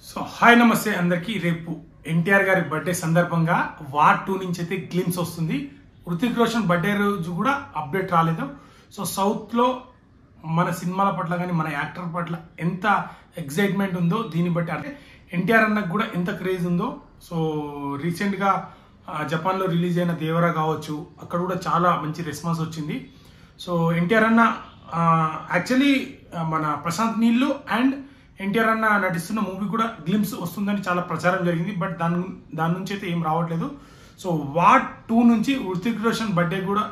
So hi నమస్తే అందరికీ. రేపు ఎన్టీఆర్ గారి బర్త్డే సందర్భంగా వార్ 2 నుంచి అయితే గ్లిమ్స్ వస్తుంది. హృతిక్ రోషన్ బర్త్డే రోజు కూడా అప్డేట్ రాలేదు. సో సౌత్లో మన సినిమాల పట్ల కానీ మన యాక్టర్ పట్ల ఎంత ఎక్సైట్మెంట్ ఉందో దీన్ని బట్టి అంటే ఎన్టీఆర్ అన్నకు కూడా ఎంత క్రేజ్ ఉందో. సో రీసెంట్గా జపాన్లో రిలీజ్ అయిన దేవరా కావచ్చు, అక్కడ కూడా చాలా మంచి రెస్పాన్స్ వచ్చింది. సో ఎన్టీఆర్ అన్న యాక్చువల్లీ మన ప్రశాంత్ నీళ్ళు అండ్ ఎన్టీఆర్ అన్న నటిస్తున్న మూవీ కూడా గ్లిమ్స్ వస్తుందని చాలా ప్రచారం జరిగింది. బట్ దాని నుంచి అయితే ఏం రావట్లేదు. సో వార్ 2 నుంచి హృతిక్ రోషన్ బర్త్డే కూడా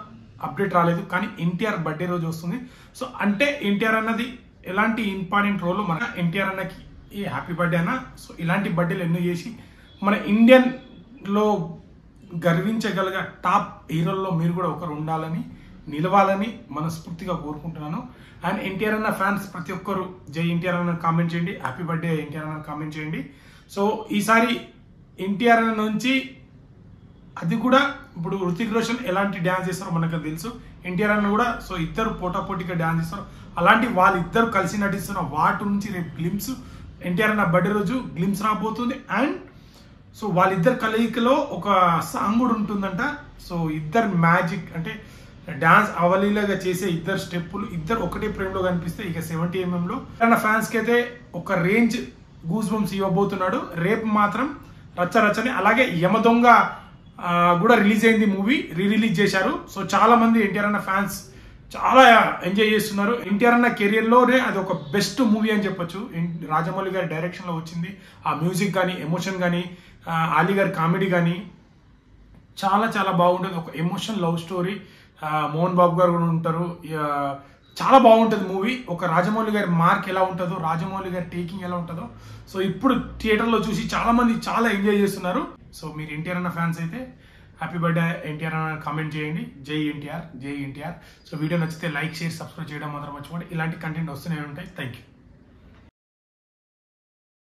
అప్డేట్ రాలేదు, కానీ ఎన్టీఆర్ బర్త్డే రోజు వస్తుంది. సో అంటే ఎన్టీఆర్ అన్నది ఎలాంటి ఇంపార్టెంట్ రోల్ మన ఎన్టీఆర్ అన్నకి ఈ హ్యాపీ బర్త్డే అన్న. సో ఇలాంటి బర్త్డేలు ఎన్నో చేసి మన ఇండియన్లో గర్వించగలిగే టాప్ హీరోల్లో మీరు కూడా ఒకరు ఉండాలని, నిలవాలని మనస్ఫూర్తిగా కోరుకుంటున్నాను. అండ్ ఎన్టీఆర్ అన్న ఫ్యాన్స్ ప్రతి ఒక్కరు జై ఎన్టీఆర్ అన్న కామెంట్ చేయండి, హ్యాపీ బర్త్డే ఎన్టీఆర్ అన్న కామెంట్ చేయండి. సో ఈసారి ఎన్టీఆర్ అన్న నుంచి అది కూడా ఇప్పుడు హృతిక్ రోషన్ ఎలాంటి డ్యాన్స్ చేస్తారో మనకు తెలుసు, ఎన్టీఆర్ అన్న కూడా. సో ఇద్దరు పోటాపోటీగా డ్యాన్స్ చేస్తారు. అలాంటి వాళ్ళిద్దరు కలిసి నటిస్తున్న వాటి నుంచి రేపు గ్లిమ్స్ ఎన్టీఆర్ అన్న బర్త్డే రోజు గ్లిమ్స్ రాబోతుంది. అండ్ సో వాళ్ళిద్దరు కలయికలో ఒక సాంగ్ కూడా ఉంటుందంట. సో ఇద్దరు మ్యాజిక్ అంటే డాన్స్ అవలీలగా చేసే ఇద్దరు స్టెప్పులు ఇద్దరు ఒకటే ఫ్రేమ్లో కనిపిస్తే ఇక 70mm లో తన ఫ్యాన్స్ కి అయితే ఒక రేంజ్ గూస్ బంప్స్ ఇవ్వబోతున్నాడు. రేపు మాత్రం రచ్చరచ్చని. అలాగే యమదొంగ కూడా రిలీజ్ అయింది, మూవీ రిలీజ్ చేశారు. సో చాలా మంది ఎన్టీఆర్ అన్న ఫ్యాన్స్ చాలా ఎంజాయ్ చేస్తున్నారు. ఎన్టీఆర్ అన్న కెరియర్లోనే అది ఒక బెస్ట్ మూవీ అని చెప్పొచ్చు. రాజమౌళి గారి డైరెక్షన్లో వచ్చింది. ఆ మ్యూజిక్ కానీ, ఎమోషన్ కానీ, ఆలీ గారి కామెడీ కానీ చాలా చాలా బాగుంటుంది. ఒక emotion love story. Mohan Babu గారు కూడా ఉంటారు. చాలా బాగుంటుంది మూవీ. ఒక రాజమౌళి గారి మార్క్ ఎలా ఉంటుందో, రాజమౌళి గారి టేకింగ్ ఎలా ఉంటుందో సో ఇప్పుడు థియేటర్లో చూసి చాలా మంది చాలా ఎంజాయ్ చేస్తున్నారు. సో మీరు ఎన్టీఆర్ అన్న ఫ్యాన్స్ అయితే హ్యాపీ బర్త్డే ఎన్టీఆర్ అన్న కామెంట్ చేయండి. జై ఎన్టీఆర్, జై ఎన్టీఆర్. సో వీడియో నచ్చితే లైక్, షేర్, సబ్స్క్రైబ్ చేయడం మాత్రం మర్చిపోండి. ఇలాంటి కంటెంట్ వస్తూనే ఉంటాయి. Thank you.